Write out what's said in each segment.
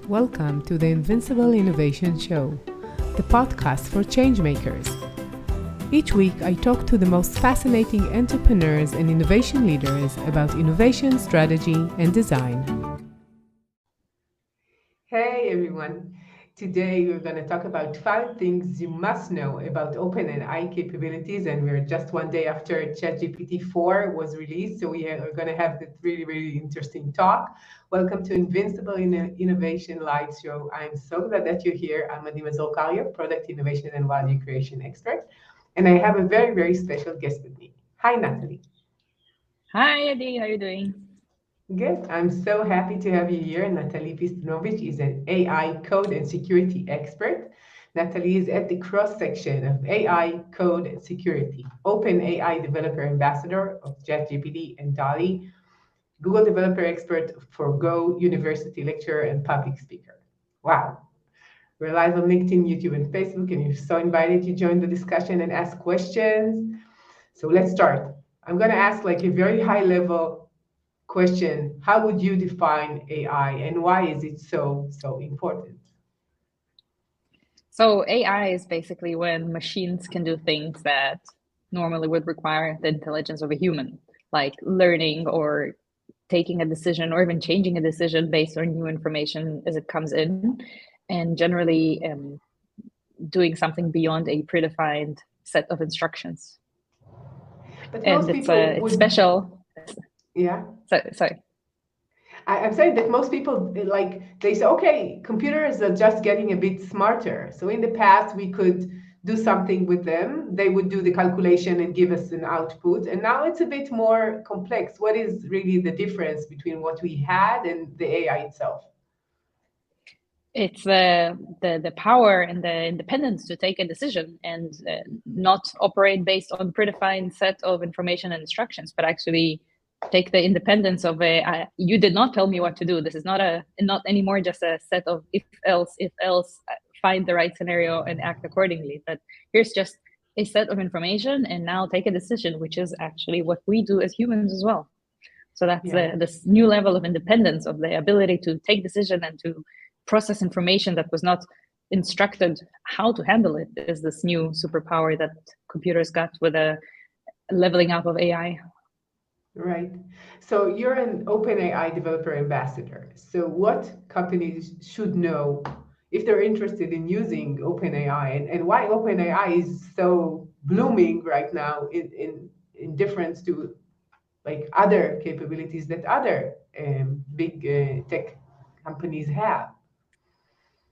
Welcome to the Invincible Innovation Show, the podcast for changemakers. Each week, I talk to the most fascinating entrepreneurs and innovation leaders about innovation, strategy, and design. Hey everyone! Today we're going to talk about 5 things you must know about OpenAI capabilities, and we're just one day after ChatGPT 4 was released, so we are going to have this really interesting talk. Welcome to Invincible Innovation Live Show. I'm so glad that you're here. I'm Mazor, Kario, Product Innovation and Value Creation Expert, and I have a very special guest with me. Hi, Natalie. Hi, Adi. How are you doing? Good. I'm so happy to have you here. Natalie Pistunovich is an AI code and security expert. Natalie is at the cross-section of AI, code, and security, OpenAI Developer Ambassador of ChatGPT and DALL, Google Developer Expert for Go, University Lecturer, and Public Speaker. Wow. We're live on LinkedIn, YouTube, and Facebook, and you're so invited to join the discussion and ask questions. So let's start. I'm going to ask like a very high-level question. How would you define AI and why is it so important? So AI is basically when machines can do things that normally would require the intelligence of a human, like learning or taking a decision or even changing a decision based on new information as it comes in, and generally doing something beyond a predefined set of instructions. But and it's special. Yeah. Sorry. I'm saying that most people, like, they say, okay, computers are just getting a bit smarter. So in the past, we could do something with them. They would do the calculation and give us an output. And now it's a bit more complex. What is really the difference between what we had and the AI itself? It's the power and the independence to take a decision and not operate based on predefined set of information and instructions, but actually take the independence of you did not tell me what to do. This is not anymore just a set of if else, find the right scenario and act accordingly. But here's just a set of information and now take a decision, which is actually what we do as humans as well. So that's this new level of independence, of the ability to take decision and to process information that was not instructed how to handle it, is this new superpower that computers got with a leveling up of AI. Right. So you're an OpenAI Developer Ambassador. So what companies should know if they're interested in using OpenAI, and why OpenAI is so blooming right now in difference to like other capabilities that other big tech companies have?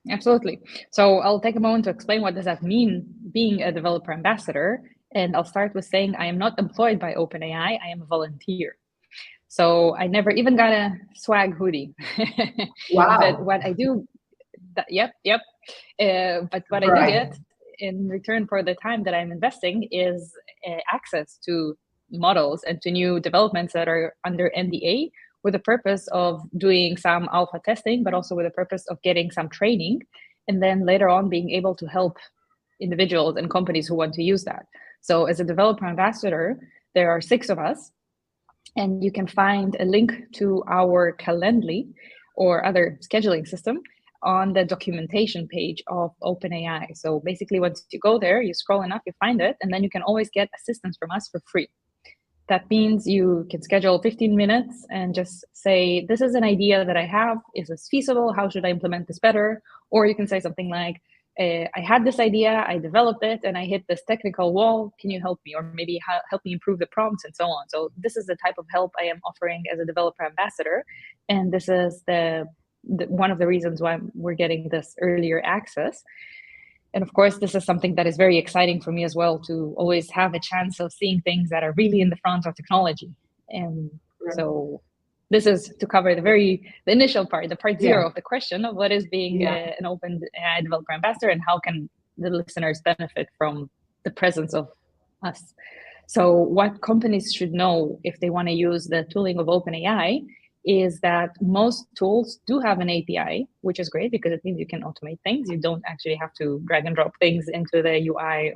Absolutely. So I'll take a moment to explain what does that mean, being a developer ambassador. And I'll start with saying I am not employed by OpenAI. I am a volunteer. So I never even got a swag hoodie. Wow. But what I do, yep. But what I do get in return for the time that I'm investing is access to models and to new developments that are under NDA, with the purpose of doing some alpha testing, but also with the purpose of getting some training, and then later on being able to help individuals and companies who want to use that. So as a developer ambassador, there are 6 of us, and you can find a link to our Calendly or other scheduling system on the documentation page of OpenAI. So basically, once you go there, you scroll enough, you find it, and then you can always get assistance from us for free. That means you can schedule 15 minutes and just say, this is an idea that I have. Is this feasible? How should I implement this better? Or you can say something like, I had this idea, I developed it, and I hit this technical wall. Can you help me? Or maybe help me improve the prompts and so on. So this is the type of help I am offering as a developer ambassador. And this is the one of the reasons why we're getting this earlier access. And of course, this is something that is very exciting for me as well, to always have a chance of seeing things that are really in the front of technology. And so this is to cover the initial part, the part 0 of the question of what is being an OpenAI Developer Ambassador and how can the listeners benefit from the presence of us. So what companies should know if they want to use the tooling of OpenAI is that most tools do have an API, which is great because it means you can automate things. You don't actually have to drag and drop things into the UI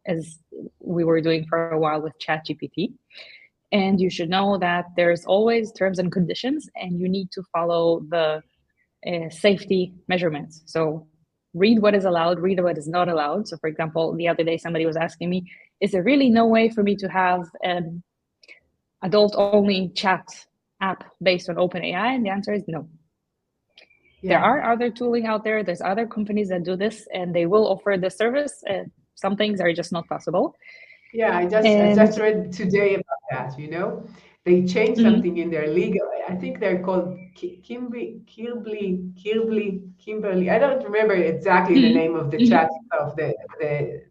as we were doing for a while with ChatGPT. And you should know that there's always terms and conditions, and you need to follow the safety measurements. So read what is allowed, read what is not allowed. So for example, the other day somebody was asking me, is there really no way for me to have an adult-only chat app based on OpenAI? And the answer is no. Yeah. There are other tooling out there. There's other companies that do this, and they will offer the service. Some things are just not possible. Yeah, I just read today about that, you know. They changed something in their legal. I think they're called Kimberly. I don't remember exactly the name of the chat of the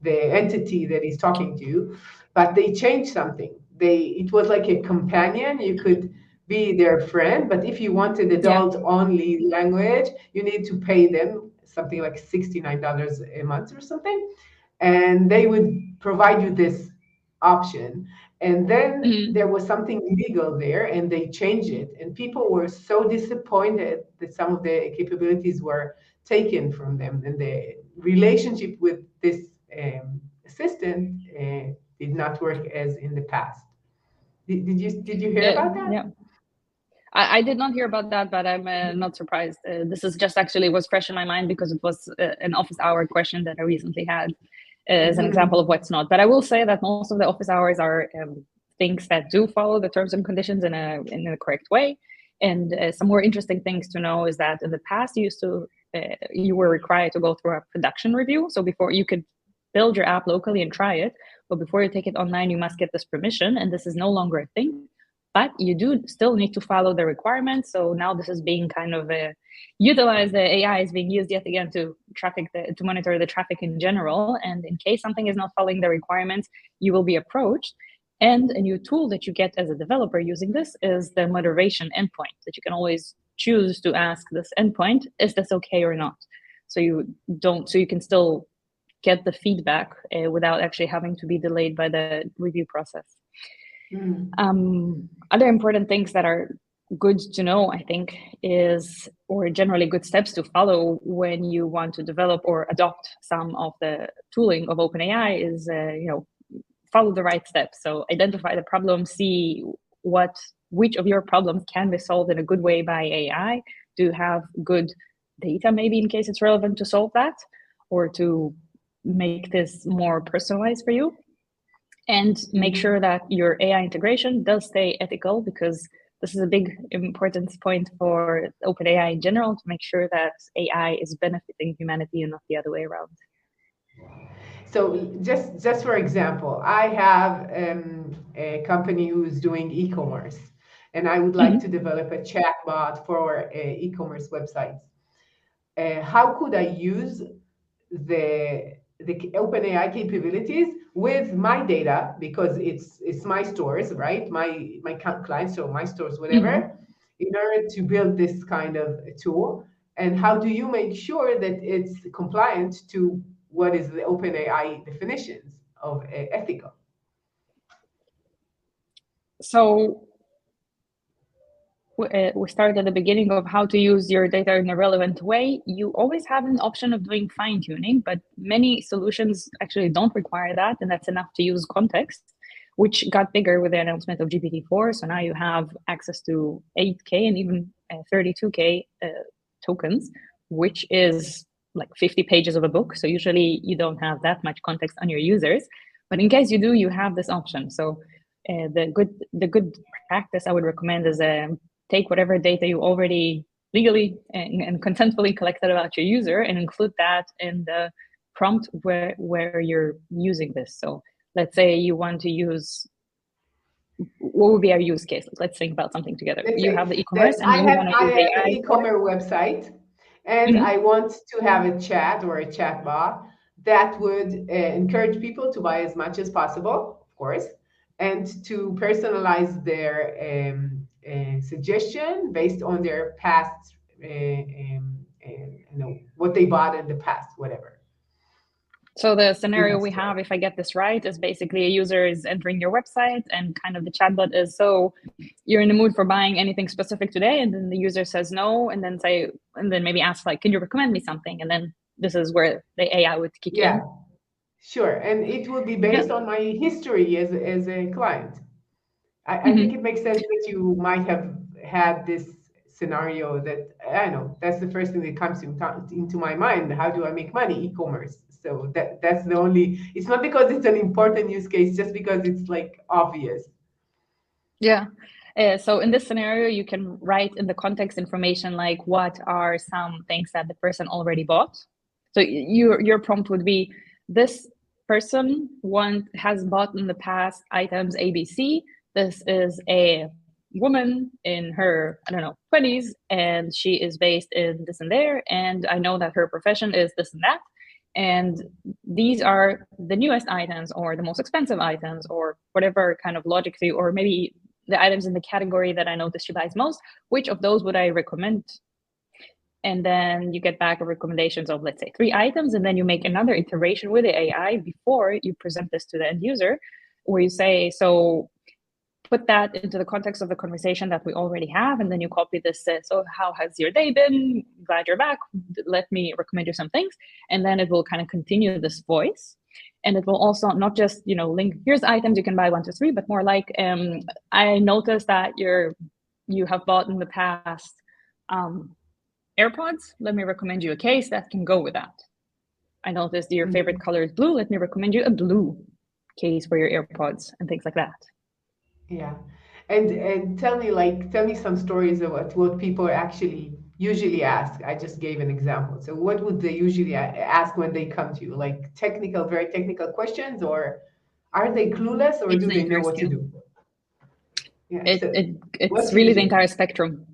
entity that he's talking to, but they changed something. It was like a companion. You could be their friend, but if you wanted adult-only language, you need to pay them something like $69 a month or something, and they would provide you this option. And then there was something illegal there, and they changed it. And people were so disappointed that some of the capabilities were taken from them, and the relationship with this assistant did not work as in the past. Did you hear about that? Yeah. I did not hear about that, but I'm not surprised. This is just actually was fresh in my mind because it was an office hour question that I recently had as an example of what's not. But I will say that most of the office hours are things that do follow the terms and conditions in a correct way. And some more interesting things to know is that in the past, you were required to go through a production review. So before you could build your app locally and try it, but before you take it online, you must get this permission, and this is no longer a thing. But you do still need to follow the requirements. So now this is being kind of utilized. The AI is being used yet again to monitor the traffic in general. And in case something is not following the requirements, you will be approached. And a new tool that you get as a developer using this is the moderation endpoint that you can always choose to ask this endpoint, is this okay or not? So you can still get the feedback without actually having to be delayed by the review process. Other important things that are good to know, I think, or generally good steps to follow when you want to develop or adopt some of the tooling of OpenAI is, follow the right steps. So identify the problem, see which of your problems can be solved in a good way by AI. Do you have good data, maybe, in case it's relevant to solve that, or to make this more personalized for you? And make sure that your AI integration does stay ethical, because this is a big importance point for OpenAI in general, to make sure that AI is benefiting humanity and not the other way around. So just for example, I have a company who's doing e-commerce, and I would like to develop a chatbot for e-commerce websites. How could I use the OpenAI capabilities with my data, because it's my stores, right? My clients, so my stores, whatever, in order to build this kind of tool? And how do you make sure that it's compliant to what is the OpenAI definitions of ethical? So we start at the beginning of how to use your data in a relevant way. You always have an option of doing fine-tuning, but many solutions actually don't require that, and that's enough to use context, which got bigger with the announcement of GPT-4. So now you have access to 8K and even 32K tokens, which is like 50 pages of a book. So usually you don't have that much context on your users, but in case you do, you have this option. So the good practice I would recommend is take whatever data you already legally and consentfully collected about your user and include that in the prompt where you're using this. So let's say you want to use, what would be our use case? Let's think about something together. You have the e-commerce, and you want to use AI. I have an e-commerce website, and I want to have a chat or a chat bot that would encourage people to buy as much as possible, of course, and to personalize their suggestion based on their past, what they bought in the past, whatever. So the scenario we have, if I get this right, is basically a user is entering your website, and kind of the chatbot is, so you're in the mood for buying anything specific today, and then the user says no, and then maybe ask, like, can you recommend me something? And then this is where the AI would kick in. Sure, and it will be based on my history as a client. I think it makes sense that you might have had this scenario that I don't know. That's the first thing that comes into my mind. How do I make money? E-commerce. So that's the only. It's not because it's an important use case, just because it's like obvious. Yeah. So in this scenario, you can write in the context information like what are some things that the person already bought. So your prompt would be, this person has bought in the past items ABC. This is a woman in her, I don't know, 20s, and she is based in this and there. And I know that her profession is this and that. And these are the newest items or the most expensive items or whatever kind of logic to you, or maybe the items in the category that I noticed she buys most. Which of those would I recommend? And then you get back a recommendations of, let's say, 3 items, and then you make another iteration with the AI before you present this to the end user, where you say, so put that into the context of the conversation that we already have, and then you copy this. So how has your day been? Glad you're back. Let me recommend you some things. And then it will kind of continue this voice. And it will also not just, link, here's items you can buy 1, 2, 3, but more like, I noticed that you have bought in the past AirPods. Let me recommend you a case that can go with that. I noticed your favorite color is blue. Let me recommend you a blue case for your AirPods and things like that. Yeah. And tell me some stories about what people actually usually ask. I just gave an example. So what would they usually ask when they come to you? Like very technical questions, or are they clueless, or It's do the they know entire what to scale. do? Yeah. It's really usually the entire spectrum.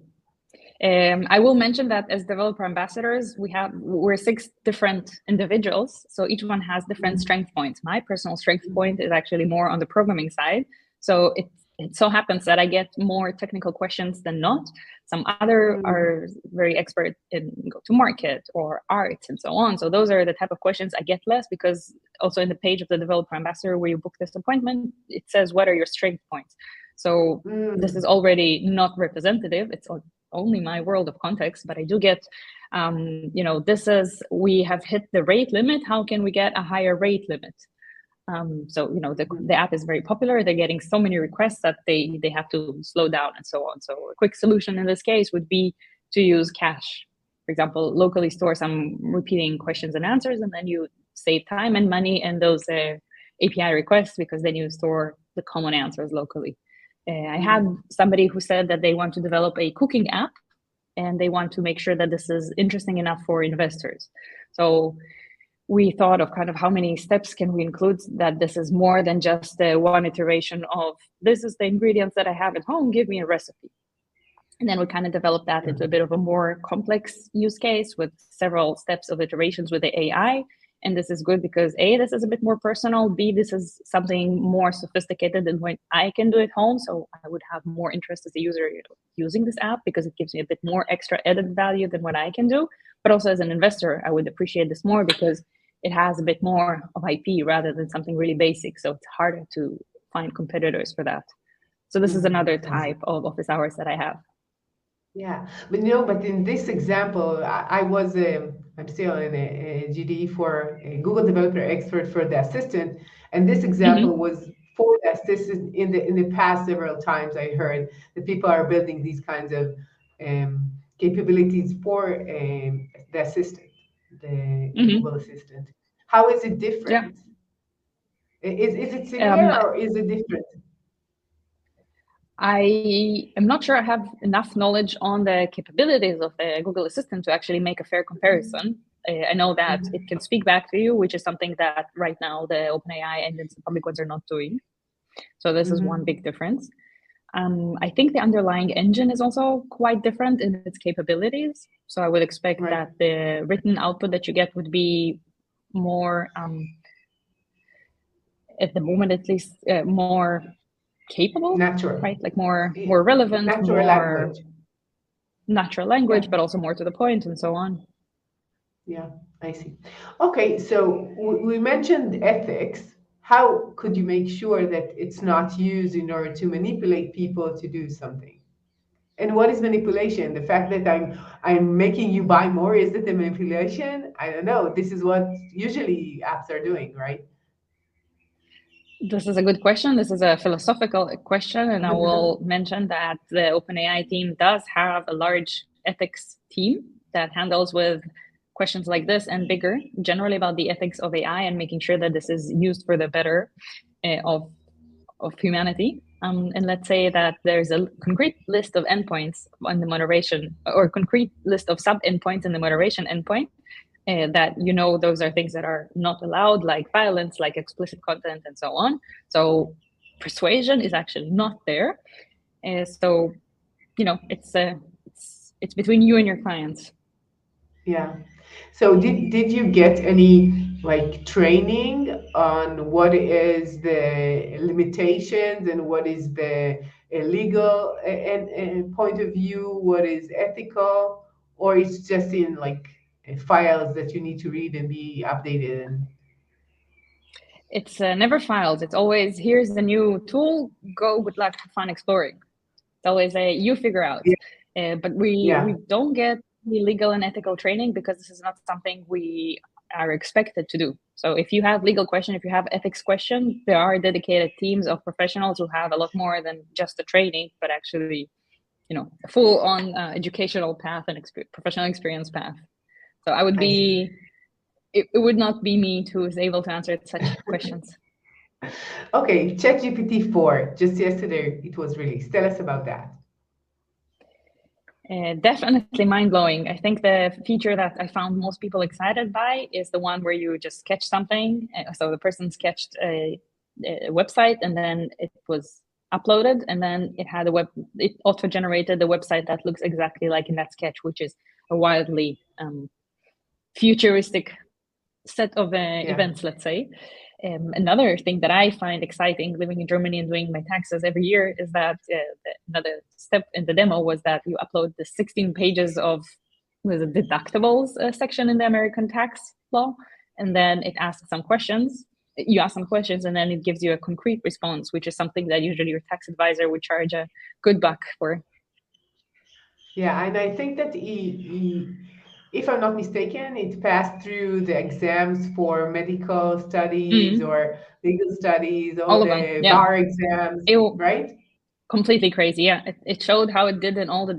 I will mention that as developer ambassadors, we're 6 different individuals. So each one has different strength points. My personal strength point is actually more on the programming side. So it so happens that I get more technical questions than not. Some other are very expert in go-to-market or arts and so on. So those are the type of questions I get less, because also in the page of the developer ambassador where you book this appointment, it says, what are your strength points? So this is already not representative. It's only my world of context, but I do get, we have hit the rate limit. How can we get a higher rate limit? The app is very popular. They're getting so many requests that they have to slow down and so on. So a quick solution in this case would be to use cache. For example, locally store some repeating questions and answers, and then you save time and money in those API requests, because then you store the common answers locally. I had somebody who said that they want to develop a cooking app, and they want to make sure that this is interesting enough for investors. So we thought of kind of how many steps can we include, that this is more than just one iteration of, this is the ingredients that I have at home, give me a recipe. And then we kind of developed that into a bit of a more complex use case with several steps of iterations with the AI. And this is good because A, this is a bit more personal. B, this is something more sophisticated than what I can do at home. So I would have more interest as a user using this app, because it gives me a bit more extra added value than what I can do. But also as an investor, I would appreciate this more because it has a bit more of IP rather than something really basic. So it's harder to find competitors for that. So this is another type of office hours that I have. Yeah, but in this example, I'm still in a GD for a Google Developer Expert for the assistant, and this example was for the assistant. In the past, several times I heard that people are building these kinds of capabilities for the assistant, the Google Assistant. How is it different? Yeah. Is it similar or is it different? I am not sure I have enough knowledge on the capabilities of the Google Assistant to actually make a fair comparison. I know that it can speak back to you, which is something that right now the OpenAI engines, the public ones, are not doing. So this is one big difference. I think the underlying engine is also quite different in its capabilities. So I would expect that the written output that you get would be more, at the moment at least, more capable, natural, right? Like more relevant, natural language. Natural language, but also more to the point and so on. Yeah, I see. Okay, so we mentioned ethics. How could you make sure that it's not used in order to manipulate people to do something? And what is manipulation? The fact that I'm making you buy more, is it a manipulation? I don't know. This is what usually apps are doing, right? This is a good question. This is a philosophical question, and I will mention that the OpenAI team does have a large ethics team that handles with questions like this and bigger, generally about the ethics of AI and making sure that this is used for the better of humanity. And let's say that there's a concrete list of endpoints on the moderation, or concrete list of sub-endpoints in the moderation endpoint, that those are things that are not allowed, like violence, like explicit content, and so on. So persuasion is actually not there. So it's between you and your clients. Yeah. So did you get any like training on what is the limitations and what is the legal and point of view, what is ethical, or it's just in like files that you need to read and be updated in? It's never files. It's always, here's the new tool, go, good luck, have fun exploring. It's always you figure out. Yeah. But we don't get legal and ethical training because this is not something we are expected to do. So if you have legal question, if you have ethics question, there are dedicated teams of professionals who have a lot more than just the training, but actually, a full on educational path and professional experience path. So I would be, it would not be me who is able to answer such questions. Okay, ChatGPT 4, just yesterday it was released. Tell us about that. Definitely mind-blowing. I think the feature that I found most people excited by is the one where you just sketch something. So the person sketched a website, and then it was uploaded, and then it auto-generated the website that looks exactly like in that sketch, which is a wildly futuristic set of events, let's say. Another thing that I find exciting living in Germany and doing my taxes every year is that another step in the demo was that you upload the 16 pages of the deductibles section in the American tax law, and then it asks some questions. You ask some questions, and then it gives you a concrete response, which is something that usually your tax advisor would charge a good buck for. Yeah, and I think that if I'm not mistaken, it passed through the exams for medical studies or legal studies, all of the them, yeah. bar exams, right? Completely crazy, yeah. It showed how it did in all of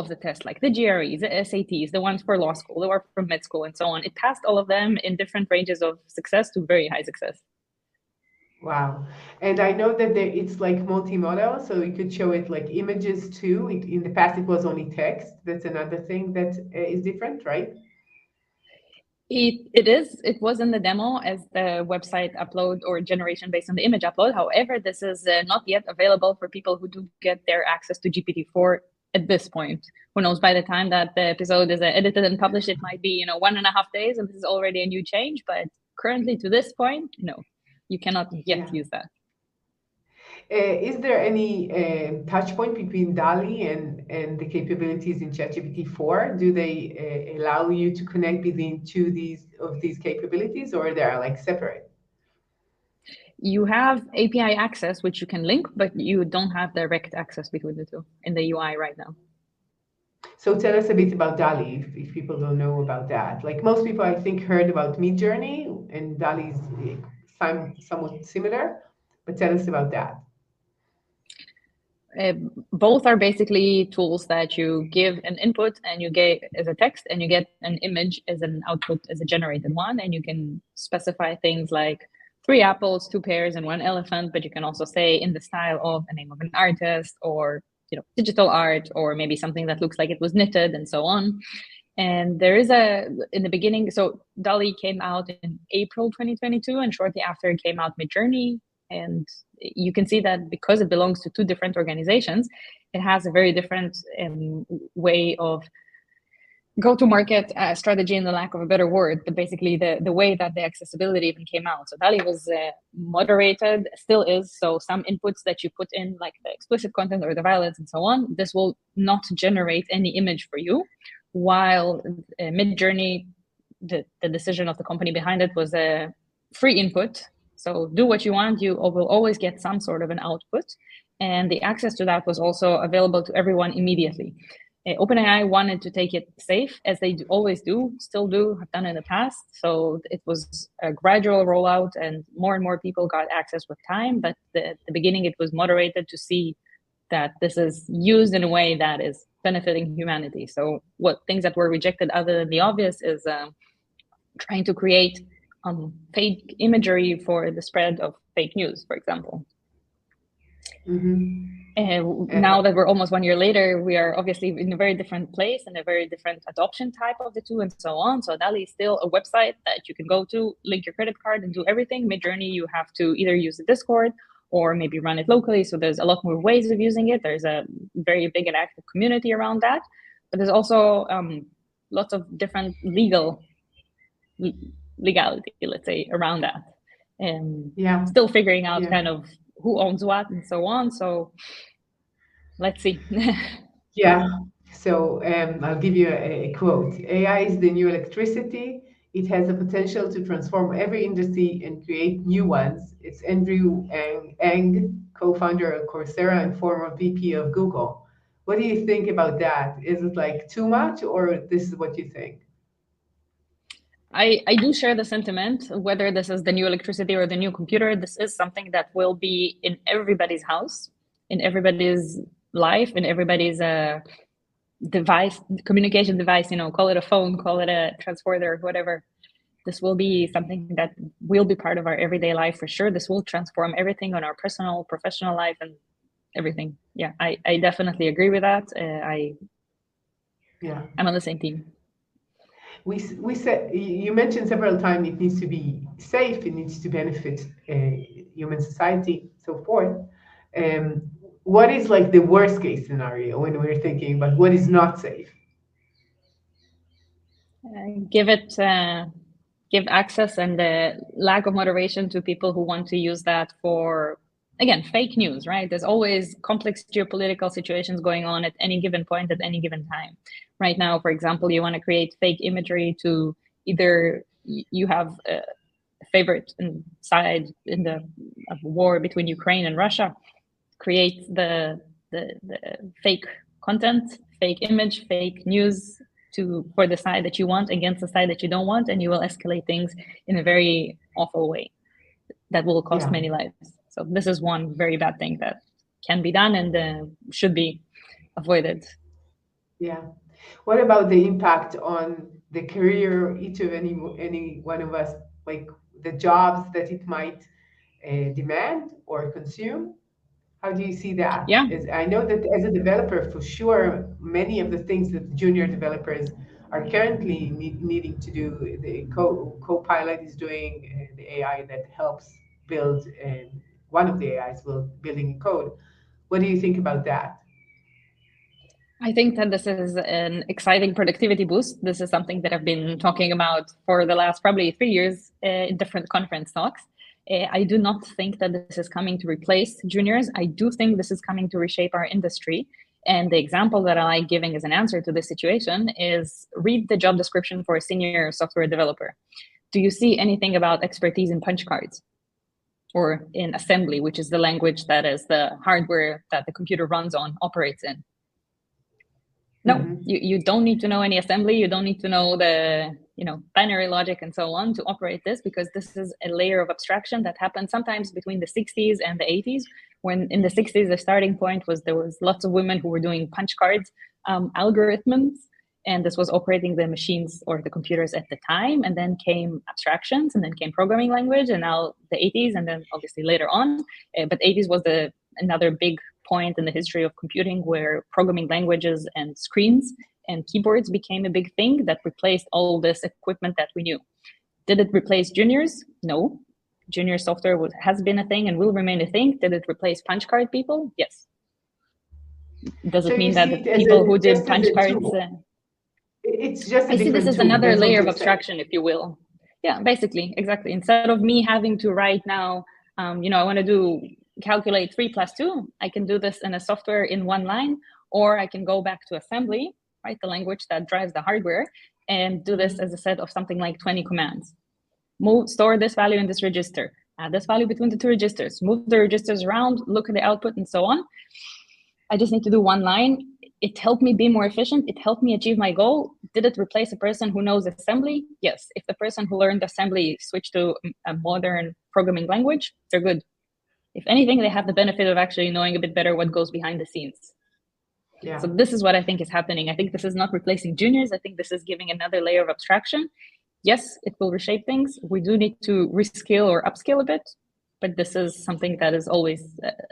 the tests, like the GREs, the SATs, the ones for law school, the ones for med school, and so on. It passed all of them in different ranges of success to very high success. Wow. And I know that it's like multimodal, so you could show it like images too. In the past, it was only text. That's another thing that is different, right? It was in the demo as the website upload or generation based on the image upload. However, this is not yet available for people who do get their access to GPT-4 at this point. Who knows, by the time that the episode is edited and published, it might be 1.5 days, and this is already a new change. But currently, to this point, no, you cannot yet use that. Is there any touch point between DALL-E and the capabilities in ChatGPT 4? Do they allow you to connect between these capabilities, or they are like separate? You have API access, which you can link, but you don't have direct access between the two in the UI right now. So tell us a bit about DALL-E, if people don't know about that. Like most people, I think, heard about Midjourney, and DALL-E is somewhat similar, but tell us about that. Both are basically tools that you give an input and you get as a text, and you get an image as an output as a generated one, and you can specify things like 3 apples, 2 pears, and 1 elephant, but you can also say in the style of a name of an artist, or digital art, or maybe something that looks like it was knitted, and so on. And there is in the beginning, so DALL-E came out in April 2022, and shortly after it came out Midjourney. And you can see that because it belongs to 2 different organizations, it has a very different way of go-to-market strategy, in the lack of a better word, but basically the way that the accessibility even came out. So DALL-E was moderated, still is. So some inputs that you put in, like the explicit content or the violence and so on, this will not generate any image for you. While Midjourney, the decision of the company behind it was a free input. So do what you want, you will always get some sort of an output. And the access to that was also available to everyone immediately. OpenAI wanted to take it safe, as they always do, still do, have done in the past. So it was a gradual rollout, and more people got access with time. But at the beginning, it was moderated to see that this is used in a way that is benefiting humanity. So what things that were rejected, other than the obvious, is trying to create fake imagery for the spread of fake news, for example. Now that we're almost 1 year later, we are obviously in a very different place and a very different adoption type of the two and so on. So DALL is still a website that you can go to, link your credit card and do everything. Midjourney, you have to either use the Discord or maybe run it locally. So there's a lot more ways of using it. There's a very big and active community around that. But there's also lots of different legality, let's say, around that. Still figuring out kind of who owns what and so on. So let's see. So I'll give you a quote. AI is the new electricity. It has the potential to transform every industry and create new ones. It's Andrew Ng, co-founder of Coursera and former VP of Google. What do you think about that? Is it like too much, or this is what you think? I do share the sentiment, whether this is the new electricity or the new computer. This is something that will be in everybody's house, in everybody's life, in everybody's device, communication device, call it a phone, call it a transporter, whatever. This will be something that will be part of our everyday life for sure. This will transform everything on our personal, professional life and everything. Yeah, I definitely agree with that. I'm on the same team. We said, you mentioned several times it needs to be safe, it needs to benefit human society, so forth. What is like the worst case scenario when we're thinking about what is not safe? Give access and the lack of moderation to people who want to use that for, again, fake news, right? There's always complex geopolitical situations going on at any given point, at any given time. Right now, for example, you want to create fake imagery to either you have a favorite side in the war between Ukraine and Russia, create the fake content, fake image, fake news for the side that you want against the side that you don't want, and you will escalate things in a very awful way that will cost many lives. So this is one very bad thing that can be done and should be avoided. What about the impact on the career, each of any one of us, like the jobs that it might demand or consume? How do you see that? I know that as a developer, for sure, many of the things that junior developers are currently needing to do, the Copilot is doing, the AI that helps build, one of the AIs building code. What do you think about that? I think that this is an exciting productivity boost. This is something that I've been talking about for the last probably 3 years in different conference talks. I do not think that this is coming to replace juniors. I do think this is coming to reshape our industry. And the example that I like giving as an answer to this situation is read the job description for a senior software developer. Do you see anything about expertise in punch cards or in assembly, which is the language that is the hardware that the computer runs on, operates in? No, you don't need to know any assembly. You don't need to know the binary logic and so on to operate this, because this is a layer of abstraction that happened sometimes between the 60s and the 80s. When in the 60s, the starting point was there was lots of women who were doing punch cards algorithms, and this was operating the machines or the computers at the time. And then came abstractions, and then came programming language, and now the 80s, and then obviously later on. But 80s was another big point in the history of computing where programming languages and screens and keyboards became a big thing that replaced all this equipment that we knew. Did it replace juniors? No. Junior software has been a thing and will remain a thing. Did it replace punch card people? Yes. Does it mean that the people who did punch cards... It's just I see this as another layer of abstraction, if you will. Yeah, basically, exactly. Instead of me having to write now, I want to calculate 3 + 2, I can do this in a software in one line, or I can go back to assembly, right, the language that drives the hardware, and do this as a set of something like 20 commands. Store this value in this register, add this value between the two registers, move the registers around, look at the output, and so on. I just need to do one line. it helped me be more efficient. It helped me achieve my goal. Did it replace a person who knows assembly? Yes. If the person who learned assembly switched to a modern programming language, they're good. If anything, they have the benefit of actually knowing a bit better what goes behind the scenes. Yeah. So this is what I think is happening. I think this is not replacing juniors. I think this is giving another layer of abstraction. Yes, it will reshape things. We do need to reskill or upskill a bit, but this is something that is always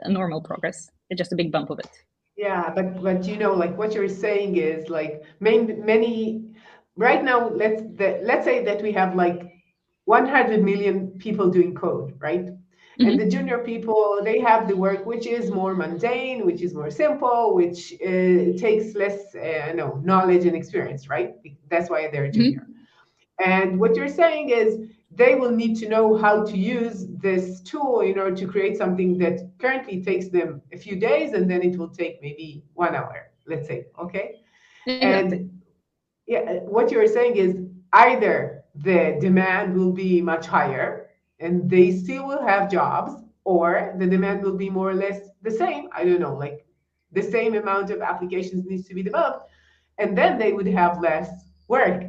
a normal progress. It's just a big bump of it. Yeah, but you know, like what you're saying is like many right now. Let's say that we have like 100 million people doing code, right? And the junior people, they have the work which is more mundane, which is more simple, which takes less knowledge and experience, right? That's why they're junior. And what you're saying is they will need to know how to use this tool in order to create something that currently takes them a few days, and then it will take maybe 1 hour, let's say, okay? Exactly. And yeah, what you're saying is either the demand will be much higher and they still will have jobs, or the demand will be more or less the same. I don't know, like the same amount of applications needs to be developed, and then they would have less work.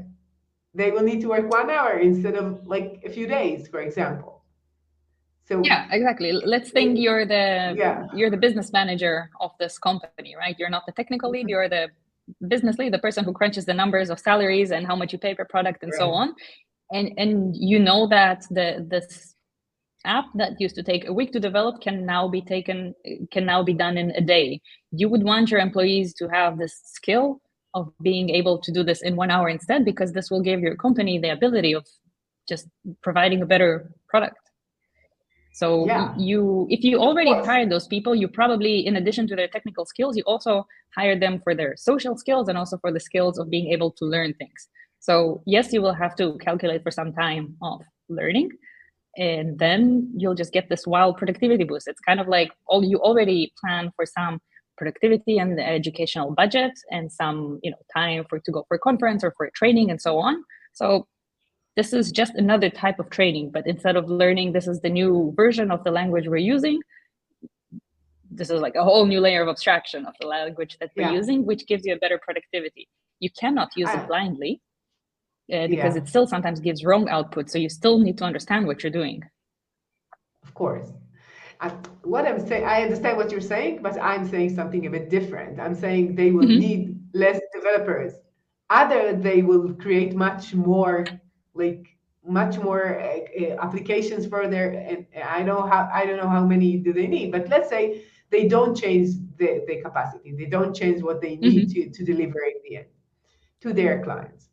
They will need to work 1 hour instead of like a few days, for example. So yeah, exactly. Let's think you're yeah, the business manager of this company, right? You're not the technical lead, you're the business lead, the person who crunches the numbers of salaries and how much you pay per product and so right. on. And you know that this app that used to take a week to develop can now be done in a day. You would want your employees to have this skill of being able to do this in 1 hour instead, because this will give your company the ability of just providing a better product. So Yeah, if you of already course. hired those people, you probably, in addition to their technical skills, you also hired them for their social skills and also for the skills of being able to learn things. So yes, you will have to calculate for some time of learning, and then you'll just get this wild productivity boost. It's kind of like you already plan for some productivity and the educational budget and some time to go for a conference or for a training and so on. So this is just another type of training, but instead of learning, this is the new version of the language we're using. This is like a whole new layer of abstraction of the language that we're using, which gives you a better productivity. You cannot use it blindly because it still sometimes gives wrong output. So you still need to understand what you're doing. Of course. What I'm saying, I understand what you're saying, but I'm saying something a bit different. I'm saying they will need less developers. Either they will create much more applications for their, and I don't know how many do they need, but let's say they don't change the capacity. They don't change what they need to deliver in the end to their clients.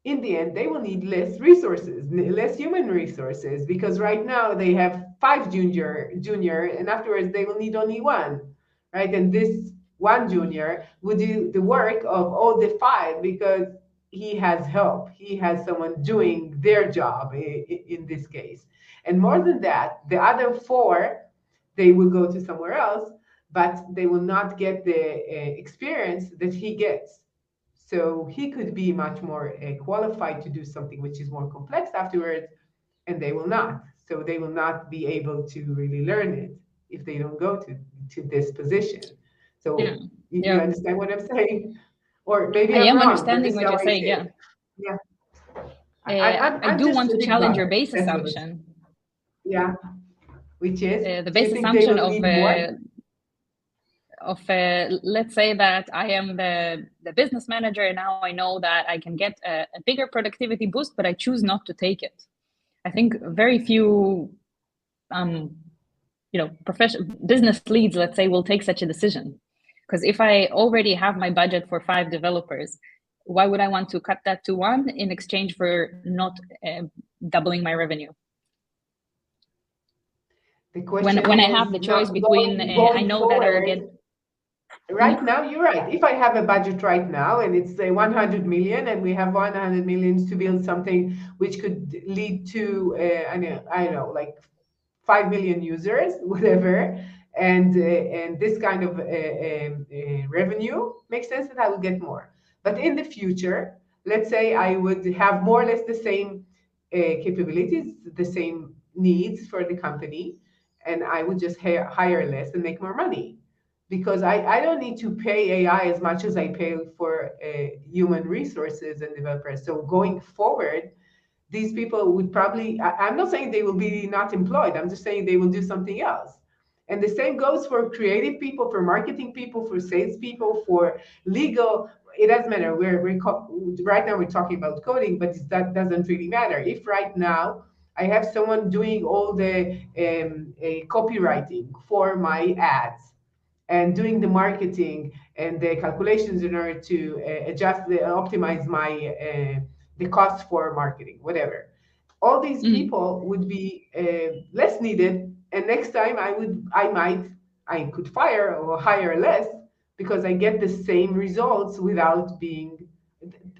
In the end, they will need less resources, less human resources, because right now they have 5 junior, and afterwards they will need only one, right? And this one junior would do the work of all the 5 because he has help. He has someone doing their job in this case. And more than that, the other 4, they will go to somewhere else, but they will not get the experience that he gets. So he could be much more qualified to do something which is more complex afterwards, and they will not. So they will not be able to really learn it if they don't go to this position. So you understand what I'm saying? Or maybe I I'm am wrong, but understanding this is what how you're I saying. see Yeah. it. Yeah. I I'm do just want a to big challenge your brother. base That's what assumption. Yeah. Which is, The do you base think they assumption will need more? of let's say that I am the business manager, and now I know that I can get a bigger productivity boost, but I choose not to take it. I think very few business leads, let's say, will take such a decision, because if I already have my budget for 5 developers, why would I want to cut that to 1 in exchange for not doubling my revenue? The question When I is have the choice not between I going know that I will forward. get Right now, you're right. If I have a budget right now and it's 100 million, and we have 100 millions to build something which could lead to, I don't know, like 5 million users, whatever, and this kind of revenue makes sense that I will get more. But in the future, let's say I would have more or less the same capabilities, the same needs for the company, and I would just hire less and make more money. because I don't need to pay AI as much as I pay for human resources and developers. So going forward, these people would probably, I'm not saying they will be not employed, I'm just saying they will do something else. And the same goes for creative people, for marketing people, for sales people, for legal. It doesn't matter. Right now we're talking about coding, but that doesn't really matter. If right now I have someone doing all the copywriting for my ads and doing the marketing and the calculations in order to optimize the cost for marketing, whatever. All these people would be less needed, and next time I could fire or hire less because I get the same results without being.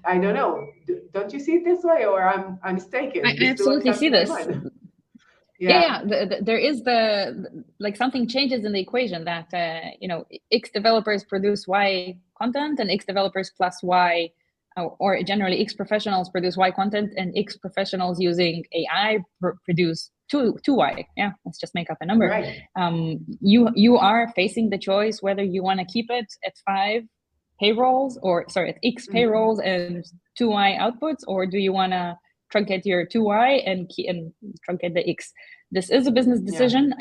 I don't know. Don't you see it this way, or I'm mistaken? I This is what absolutely comes see to my this. mind. Yeah. There is like something changes in the equation that X developers produce Y content and X developers plus Y, or generally X professionals produce Y content and X professionals using AI produce two Y. Yeah, let's just make up a number. Right. You are facing the choice whether you want to keep it at at X payrolls and 2Y outputs, or do you want to truncate your 2Y and truncate the X. This is a business decision.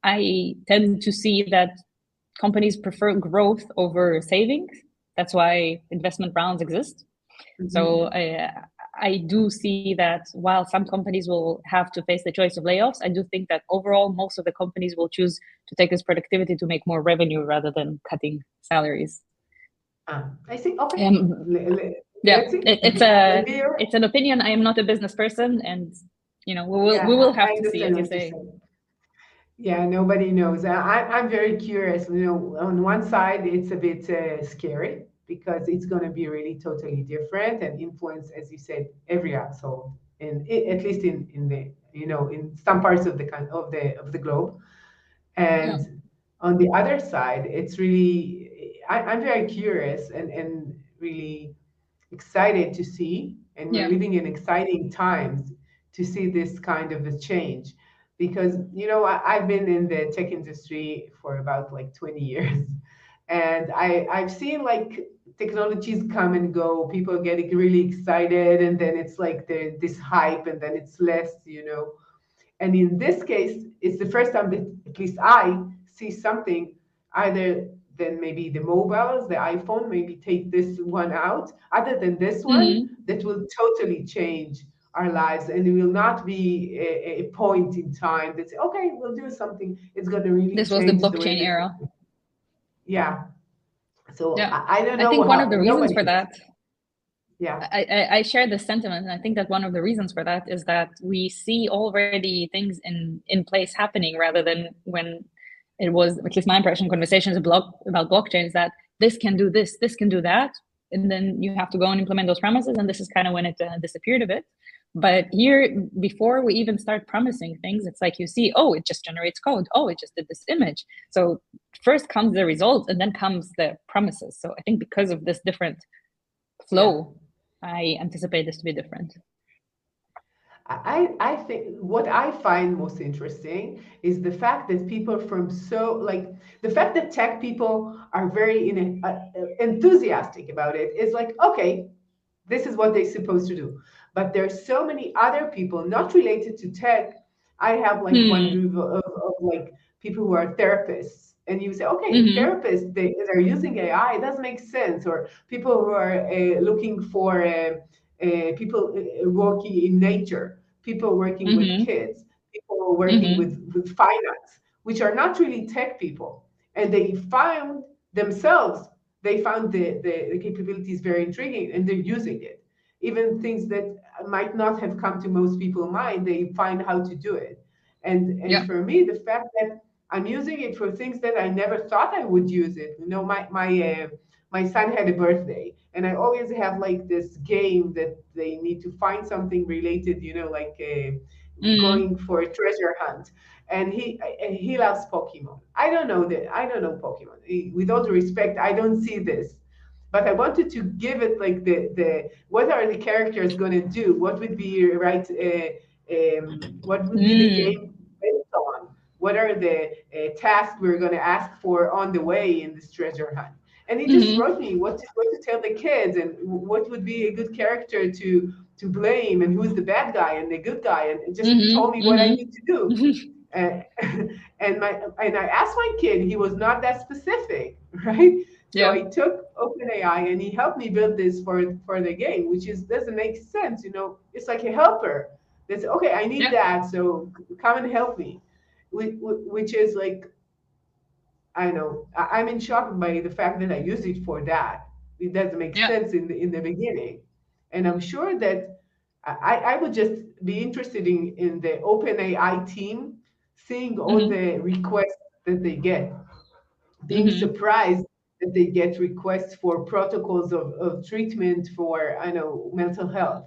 I tend to see that companies prefer growth over savings. That's why investment rounds exist. So I do see that while some companies will have to face the choice of layoffs, I do think that overall most of the companies will choose to take this productivity to make more revenue rather than cutting salaries. I see. Okay. Yeah, it's an opinion. I am not a business person, and we will have to see, as you say. Yeah, nobody knows. I'm very curious. On one side, it's a bit scary because it's going to be really totally different and influence, as you said, every household, at least in the in some parts of the globe. And on the other side, it's really I'm very curious and really excited to see, and we're living in exciting times to see this kind of a change, because I've been in the tech industry for about like 20 years, and I've seen like technologies come and go, people getting really excited, and then it's like this hype, and then it's less. And in this case, it's the first time that at least I see something, either then maybe the mobiles, the iPhone, maybe take this one out, other than this one, that will totally change our lives. And it will not be a point in time that say, okay, we'll do something. It's going to really this change. This was the blockchain era. Yeah. So I don't know. I think one of the reasons for that, I share this sentiment. And I think that one of the reasons for that is that we see already things in place happening, rather than when it was, at least my impression, conversations about blockchains, that this can do this can do that, and then you have to go and implement those promises, and this is kind of when it disappeared a bit. But here, before we even start promising things, it's like you see, oh, it just generates code. Oh, it just did this image. So first comes the results, and then comes the promises. So I think because of this different flow, I anticipate this to be different. I think what I find most interesting is the fact that people the fact that tech people are very enthusiastic about it. Is like, okay, this is what they're supposed to do. But there's so many other people not related to tech. I have like one group of like people who are therapists, and you say, okay, therapists, they're using AI, it doesn't make sense. Or people who are looking for people working in nature, people working with kids, people working with finance, which are not really tech people. And they found themselves, they found the capabilities very intriguing, and they're using it. Even things that might not have come to most people's mind, they find how to do it. And for me, the fact that I'm using it for things that I never thought I would use it. My son had a birthday, and I always have like this game that they need to find something related, like going for a treasure hunt. And he loves Pokemon. I don't know Pokemon. With all due respect, I don't see this. But I wanted to give it like the what are the characters going to do? What would be right? What would be the game based on? what are the tasks we're going to ask for on the way in this treasure hunt. And he just wrote me what to tell the kids and what would be a good character to blame and who's the bad guy and the good guy, and it just told me what I need to do. And I asked my kid, he was not that specific, right? So I took OpenAI and he helped me build this for the game, which doesn't make sense, It's like a helper. That's okay. I need that, so come and help me, which is like, I know I'm in shock by the fact that I use it for that. It doesn't make sense in the beginning, and I'm sure that I would just be interested in the OpenAI team seeing all the requests that they get, being surprised that they get requests for protocols of treatment for, I know, mental health.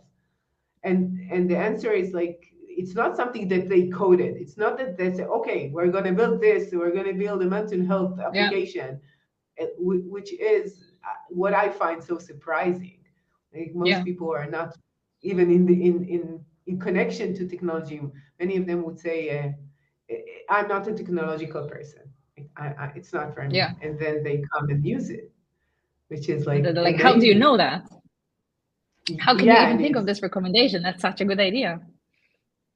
And the answer is like, it's not something that they coded. It's not that they say, okay, we're going to build this, we're going to build a mental health application, which is what I find so surprising. Like most people are not even in connection to technology. Many of them would say, I'm not a technological person. It's not for me. And then they come and use it, which is like how do you know that? How can you even think of this recommendation? That's such a good idea.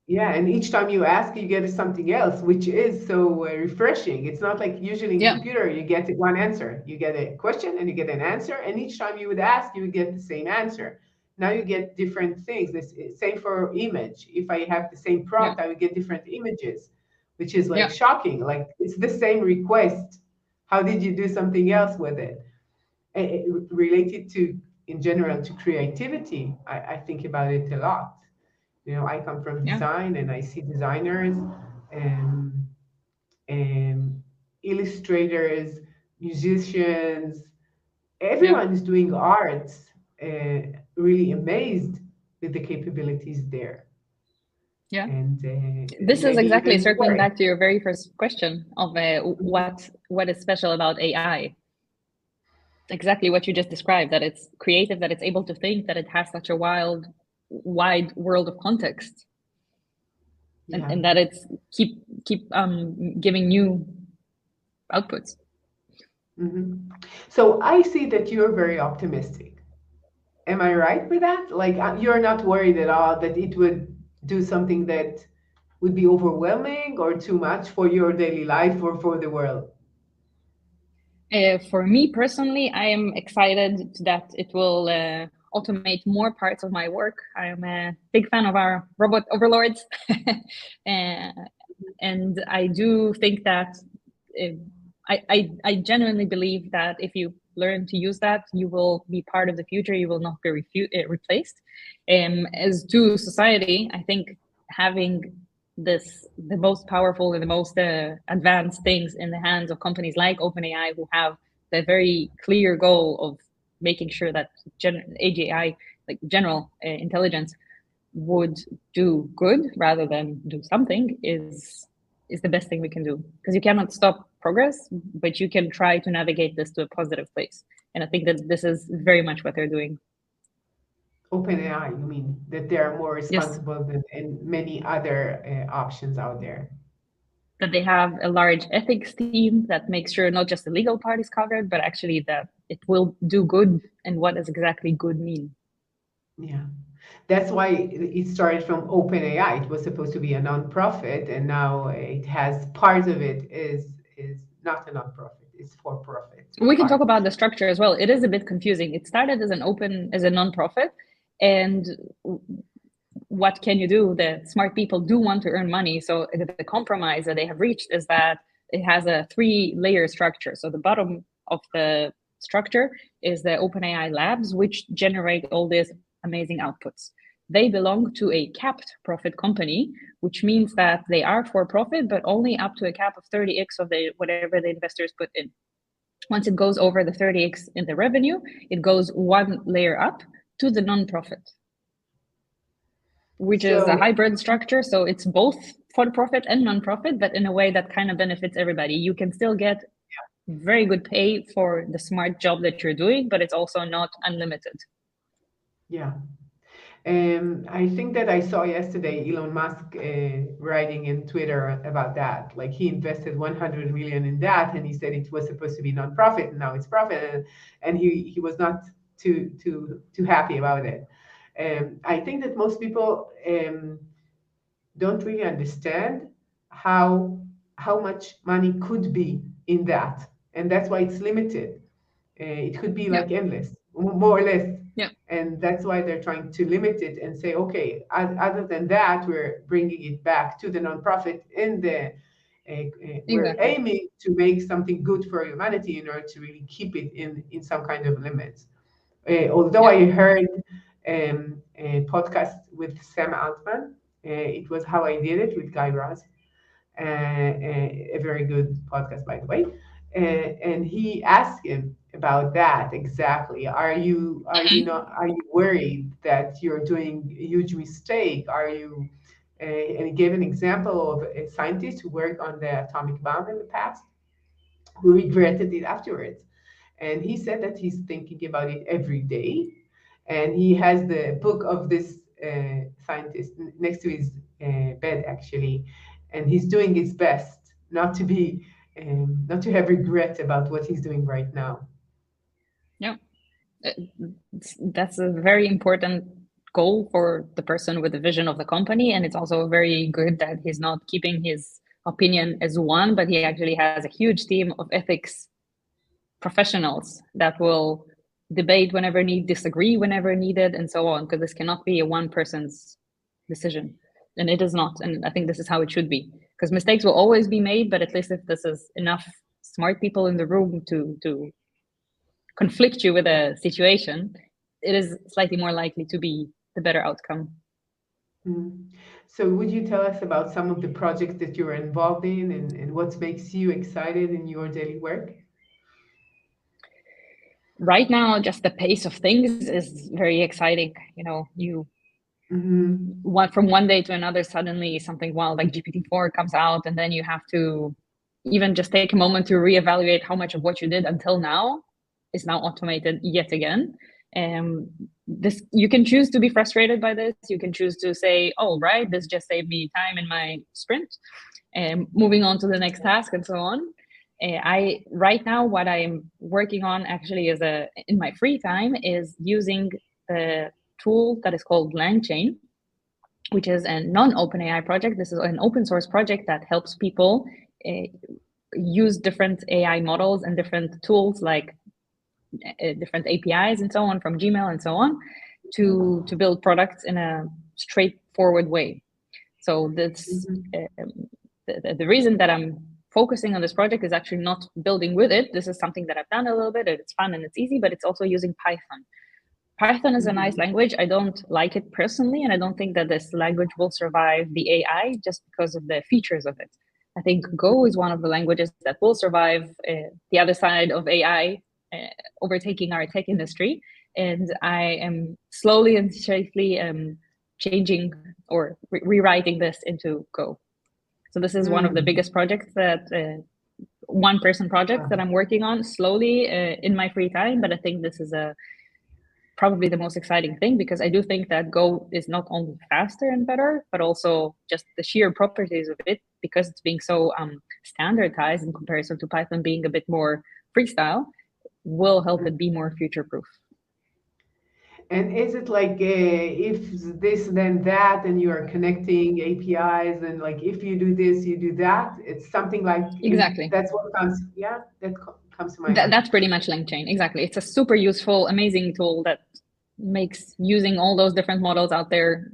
Yeah, and each time you ask, you get something else, which is so refreshing. It's not like usually in computer, you get one answer. You get a question and you get an answer, and each time you would ask, you would get the same answer. Now you get different things. Same for image. If I have the same prompt, I would get different images, which is like shocking. Like it's the same request. How did you do something else with it? Related to, in general, to creativity, I think about it a lot. I come from design, and I see designers and illustrators, musicians, everyone is doing art, really amazed with the capabilities there. Yeah. And this is exactly circling back to your very first question of what is special about AI. Exactly what you just described, that it's creative, that it's able to think, that it has such a wide world of context, and that it's keep giving new outputs. So I see that you're very optimistic. Am I right with that? Like you're not worried at all that it would do something that would be overwhelming or too much for your daily life or for the world? For me personally, I am excited that it will automate more parts of my work. I am a big fan of our robot overlords. And I do think that I genuinely believe that if you learn to use that, you will be part of the future. You will not be replaced. As to society, I think having the most powerful and the most advanced things in the hands of companies like OpenAI, who have the very clear goal of making sure that AGI, like general intelligence, would do good rather than do something, is the best thing we can do. Because you cannot stop progress, but you can try to navigate this to a positive place. And I think that this is very much what they're doing. OpenAI, you mean that they are more responsible than many other options out there? That they have a large ethics team that makes sure not just the legal part is covered, but actually that it will do good. And what does exactly good mean? Yeah, that's why it started from OpenAI. It was supposed to be a nonprofit, and now it has part of it is not a nonprofit; it's for profit. We can talk about the structure as well. It is a bit confusing. It started as a nonprofit, and what can you do? The smart people do want to earn money. So the compromise that they have reached is that it has a 3-layer structure. So the bottom of the structure is the OpenAI labs, which generate all these amazing outputs. They belong to a capped profit company, which means that they are for profit, but only up to a cap of 30x of whatever the investors put in. Once it goes over the 30x in the revenue, it goes 1 layer up to the non-profit, which is a hybrid structure. So it's both for profit and non-profit, but in a way that kind of benefits everybody. You can still get very good pay for the smart job that you're doing, but it's also not unlimited. Yeah. I think that I saw yesterday Elon Musk writing in Twitter about that. Like he invested 100 million in that, and he said it was supposed to be non-profit, and now it's profit, and he was not too happy about it. I think that most people don't really understand how much money could be in that, and that's why it's limited. It could be Yeah. like endless, more or less. Yeah. And that's why they're trying to limit it and say, okay, other than that, we're bringing it back to the nonprofit in the we're Exactly. aiming to make something good for humanity in order to really keep it in some kind of limits. Although Yeah. I heard a podcast with Sam Altman, it was How I Did It with Guy Raz, a very good podcast, by the way. And he asked him about that exactly. Are you worried that you're doing a huge mistake? Are you? And he gave an example of a scientist who worked on the atomic bomb in the past, who regretted it afterwards. And he said that he's thinking about it every day. And he has the book of this scientist next to his bed, actually. And he's doing his best not to have regret about what he's doing right now. Yeah. That's a very important goal for the person with the vision of the company. And it's also very good that he's not keeping his opinion as one, but he actually has a huge team of ethics professionals that will debate whenever need, disagree whenever needed, and so on, because this cannot be a one person's decision. And it is not. And I think this is how it should be, because mistakes will always be made, but at least if this is enough smart people in the room to conflict you with a situation, it is slightly more likely to be the better outcome. So would you tell us about some of the projects that you're involved in and what makes you excited in your daily work? Right now, just the pace of things is very exciting. You from one day to another, suddenly something wild like GPT-4 comes out, and then you have to even just take a moment to reevaluate how much of what you did until now is now automated yet again. This, you can choose to be frustrated by this. You can choose to say, oh, right, this just saved me time in my sprint, and moving on to the next task, and so on. Right now, what I'm working on actually is in my free time is using a tool that is called LangChain, which is a non-OpenAI project. This is an open source project that helps people use different AI models and different tools like different APIs and so on from Gmail and so on to build products in a straightforward way. So that's the reason that I'm focusing on this project is actually not building with it. This is something that I've done a little bit. It's fun and it's easy, but it's also using Python. Python is a nice language. I don't like it personally, and I don't think that this language will survive the AI just because of the features of it. I think Go is one of the languages that will survive the other side of AI overtaking our tech industry. And I am slowly and safely changing or rewriting this into Go. So this is one of the biggest projects that one-person projects that I'm working on slowly in my free time. But I think this is probably the most exciting thing, because I do think that Go is not only faster and better, but also just the sheer properties of it, because it's being so standardized in comparison to Python being a bit more freestyle, will help it be more future-proof. And is it like if this, then that, and you are connecting APIs, and like if you do this, you do that? It's something like exactly. That's what comes. Yeah, that comes to my mind. That's pretty much LangChain. Exactly. It's a super useful, amazing tool that makes using all those different models out there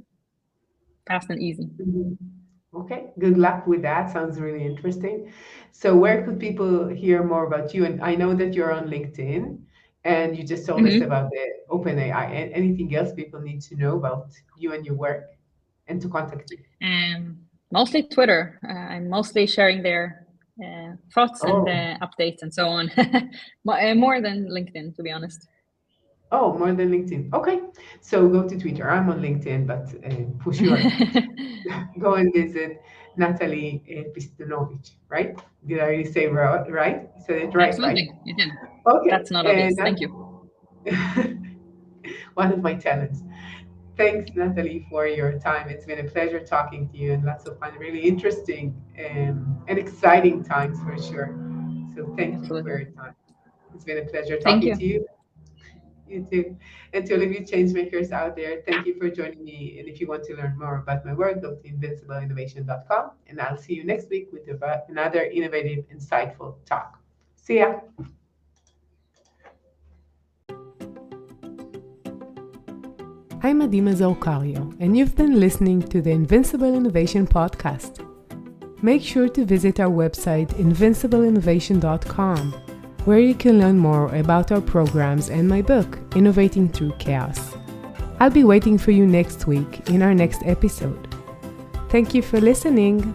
fast and easy. Okay, good luck with that. Sounds really interesting. So where could people hear more about you? And I know that you're on LinkedIn, and you just told us about the OpenAI. And anything else people need to know about you and your work and to contact you? Mostly Twitter. I'm mostly sharing their thoughts and updates and so on. More than LinkedIn, to be honest. Oh, more than LinkedIn. Okay, so go to Twitter. I'm on LinkedIn, but for sure, go and visit Natalie Pistunovich, right? Did I really say right? You said it right, Absolutely, right? you did. Okay. That's not obvious. Thank you. One of my talents. Thanks, Natalie, for your time. It's been a pleasure talking to you and lots of fun, really interesting and exciting times for sure. So thank you for Absolutely. your time. It's been a pleasure Thank talking you. to you. You too. And to all of you change makers out there, thank you for joining me. And if you want to learn more about my work, go to invincibleinnovation.com. And I'll see you next week with another innovative, insightful talk. See ya. I'm Mazor Kario, and you've been listening to the Invincible Innovation Podcast. Make sure to visit our website, invincibleinnovation.com, where you can learn more about our programs and my book, Innovating Through Chaos. I'll be waiting for you next week in our next episode. Thank you for listening.